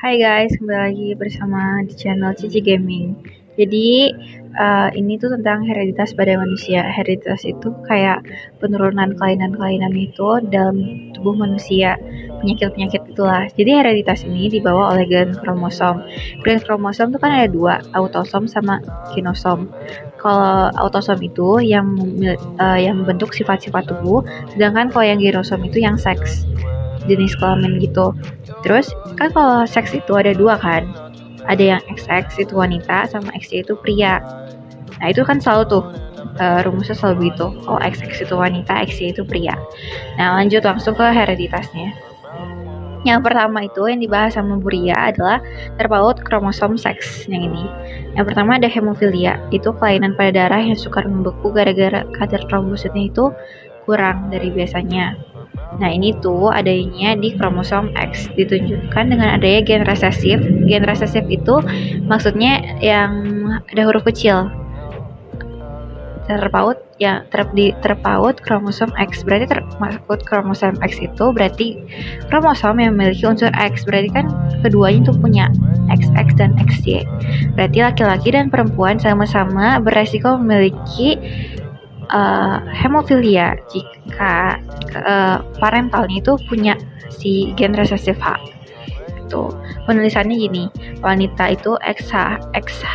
Hai guys, kembali lagi bersama di channel Cici Gaming. Jadi ini tuh tentang hereditas pada manusia. Hereditas itu kayak penurunan kelainan-kelainan itu dalam tubuh manusia, penyakit-penyakit itulah. Jadi hereditas ini dibawa oleh gen kromosom. Gen kromosom tuh kan ada dua, autosom sama genosom. Kalau autosom itu yang membentuk sifat-sifat tubuh, sedangkan kalau yang genosom itu yang seks, jenis kelamin gitu. Terus kan kalau seks itu ada dua kan, ada yang XX itu wanita sama XY itu pria. Nah itu kan selalu tuh rumusnya selalu begitu. Oh XX itu wanita, XY itu pria. Nah lanjut langsung ke hereditasnya. Yang pertama itu yang dibahas sama Buria adalah terpaut kromosom seks yang ini. Yang pertama ada hemofilia, itu kelainan pada darah yang suka membeku gara-gara kadar trombositnya itu kurang dari biasanya. Nah ini tuh adanya di kromosom X, ditunjukkan dengan adanya gen resesif. Gen resesif itu maksudnya yang ada huruf kecil, terpaut ya, terpaut kromosom X. Berarti terpaut kromosom X itu berarti kromosom yang memiliki unsur X. Berarti kan keduanya tuh punya XX dan XY. Berarti laki-laki dan perempuan sama-sama beresiko memiliki hemofilia jika parentalnya itu punya si gen resesif H. Tuh, penulisannya gini, wanita itu XH,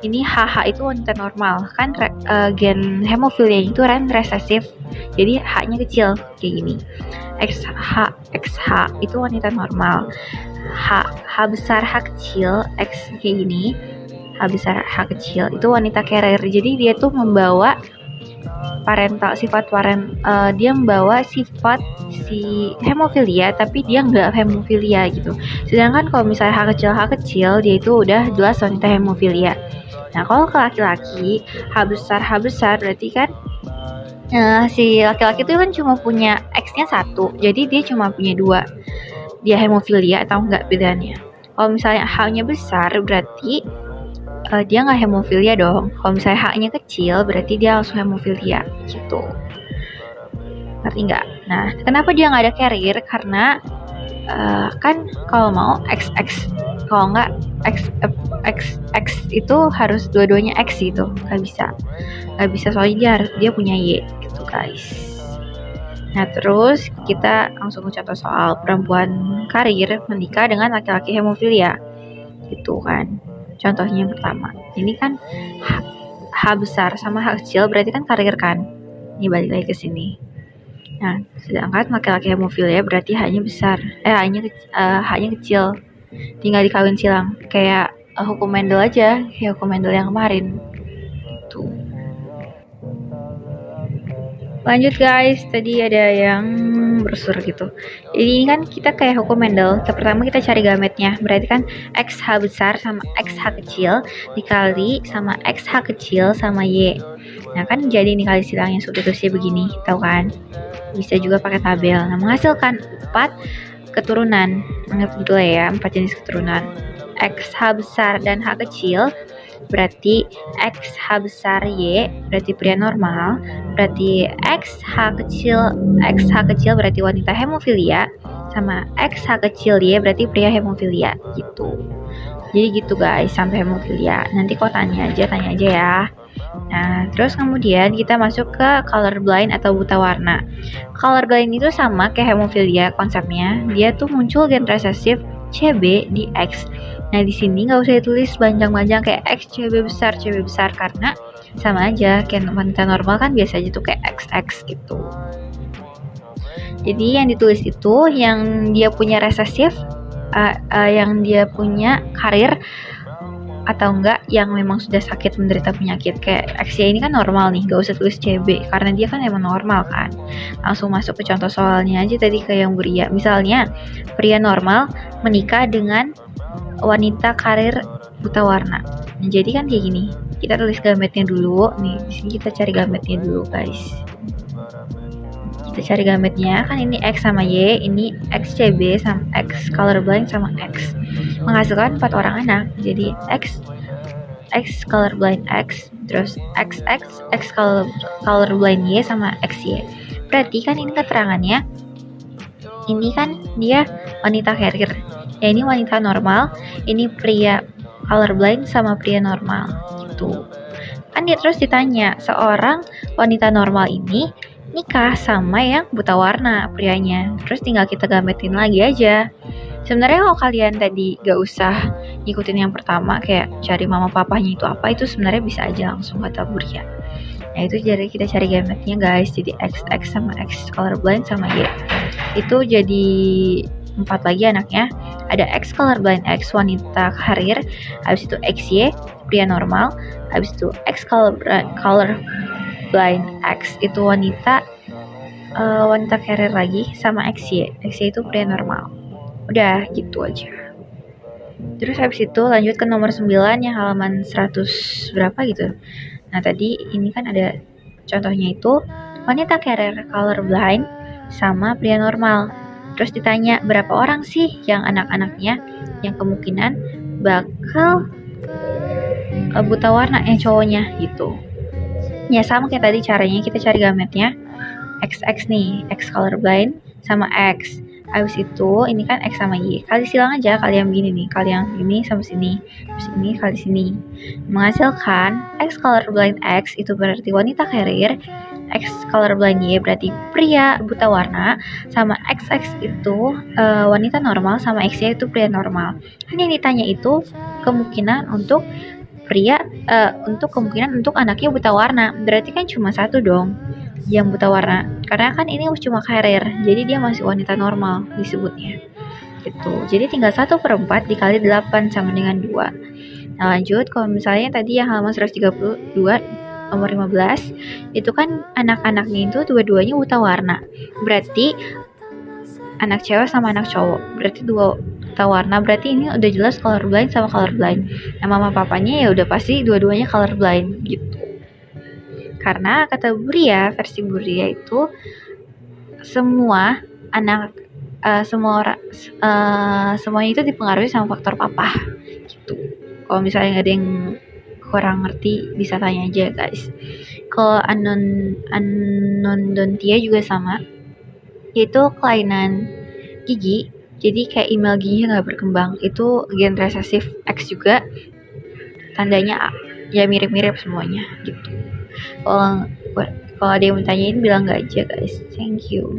ini HH itu wanita normal, kan gen hemofilia itu resesif, jadi H-nya kecil kayak gini. XH itu wanita normal, H besar H kecil, X kayak gini. H besar H kecil itu wanita carrier, jadi dia tuh membawa parental dia membawa sifat si hemofilia tapi dia nggak hemofilia gitu. Sedangkan kalau misalnya H kecil dia itu udah jelas wanita hemofilia. Nah kalau ke laki-laki H besar berarti kan si laki-laki itu kan cuma punya X-nya 1, jadi dia cuma punya 2. Dia hemofilia atau enggak bedanya. Kalau misalnya H-nya besar berarti dia nggak hemofilia dong. Kalau misalnya H-nya kecil berarti dia langsung hemofilia gitu. Ngerti nggak? Nah, kenapa dia nggak ada carrier? Karena kan kalau mau XX, kalau nggak XX itu harus dua-duanya X gitu. Nggak bisa soalnya dia punya Y gitu guys. Nah terus kita langsung ke contoh soal perempuan karir menikah dengan laki-laki hemofilia gitu kan. Contohnya yang pertama, ini kan H besar sama H kecil berarti kan karir kan. Ini balik lagi ke sini. Nah, sedangkan laki-laki hemofilia berarti H-nya besar, H-nya kecil. Tinggal dikawin silang, kayak hukum Mendel aja, kayak hukum Mendel yang kemarin. Tuh. Lanjut guys, tadi ada yang brosur gitu. Jadi kan kita kayak hukum Mendel. Pertama kita cari gametnya. Berarti kan XH besar sama XH kecil dikali sama XH kecil sama Y. Nah kan jadi ini kali silangnya substitusi begini, tahu kan? Bisa juga pakai tabel. Nah menghasilkan 4 keturunan. Anggap dulu ya, 4 jenis keturunan. XH besar dan H kecil berarti XH besar Y berarti pria normal, berarti XH kecil berarti wanita hemofilia, sama XH kecil Y berarti pria hemofilia gitu. Jadi gitu guys sampai hemofilia. Nanti kok tanya aja ya. Nah terus kemudian kita masuk ke colorblind atau buta warna. Colorblind itu sama kayak hemofilia konsepnya, dia tuh muncul gen resesif CB di X. Nah di sini nggak usah ditulis panjang-panjang kayak X CB besar karena sama aja kayak wanita normal kan biasa aja tuh kayak XX gitu. Jadi yang ditulis itu yang dia punya resesif, yang dia punya karir, atau enggak yang memang sudah sakit menderita penyakit. Kayak XY ini kan normal nih, gak usah tulis CB karena dia kan emang normal kan. Langsung masuk ke contoh soalnya aja tadi ke yang pria. Misalnya pria normal menikah dengan wanita karir buta warna. Nah, jadi kan kayak gini. Kita tulis gametnya dulu. Nih, di sini kita cari gametnya dulu, guys. Kita cari gametnya, kan ini X sama Y, ini XCB sama X colorblind sama X. Menghasilkan 4 orang anak. Jadi X colorblind X, terus XX X colorblind Y sama XY. Berarti kan ini keterangannya, ini kan dia wanita carrier. Ya ini wanita normal, ini pria colorblind sama pria normal gitu. Kan dia terus ditanya, seorang wanita normal ini nikah sama yang buta warna prianya. Terus tinggal kita gametin lagi aja. Sebenarnya kalau kalian tadi gak usah ngikutin yang pertama kayak cari mama papanya itu apa, itu sebenarnya bisa aja langsung kata Buria. Nah itu jadi kita cari gametnya guys, jadi XX sama X colorblind sama Y. Itu jadi 4 lagi anaknya. Ada X colorblind X wanita karir, habis itu XY pria normal, habis itu X colorblind X itu wanita karir lagi, sama XY itu pria normal. Udah gitu aja. Terus habis itu lanjut ke nomor 9 yang halaman 100 berapa gitu. Nah tadi ini kan ada contohnya itu wanita karir colorblind sama pria normal. Terus ditanya berapa orang sih yang anak-anaknya yang kemungkinan bakal buta warna yang cowoknya gitu. Ya sama kayak tadi caranya, kita cari gametnya XX nih, X colorblind sama X. Habis itu ini kan X sama Y, kali silang aja, kali yang begini nih, kali yang ini sama sini, terus ini kali sini, menghasilkan X colorblind X itu berarti wanita karir, X colorblind Y berarti pria buta warna, sama XX itu wanita normal, sama XY itu pria normal. Kan yang ditanya itu kemungkinan untuk pria, kemungkinan untuk anaknya buta warna, berarti kan cuma satu dong yang buta warna, karena kan ini cuma karir, jadi dia masih wanita normal disebutnya gitu. Jadi tinggal 1/4 dikali 8 sama dengan 2. Nah lanjut, kalau misalnya tadi yang halaman 132 nomor 15 itu kan anak-anaknya itu dua-duanya buta warna, berarti anak cewek sama anak cowok, berarti dua buta warna, berarti ini udah jelas colorblind sama colorblind. Nah mama papanya ya udah pasti dua-duanya colorblind gitu. Karena kata Buria, versi Buria itu semua anak semuanya itu dipengaruhi sama faktor papa gitu. Kalau misalnya ada yang kurang ngerti bisa tanya aja guys. Kalau anodontia juga sama, yaitu kelainan gigi, jadi kayak email giginya nggak berkembang, itu gen resesif X juga, tandanya A. Ya mirip-mirip semuanya gitu. Kalau ada yang mau tanyain bilang nggak aja guys. Thank you.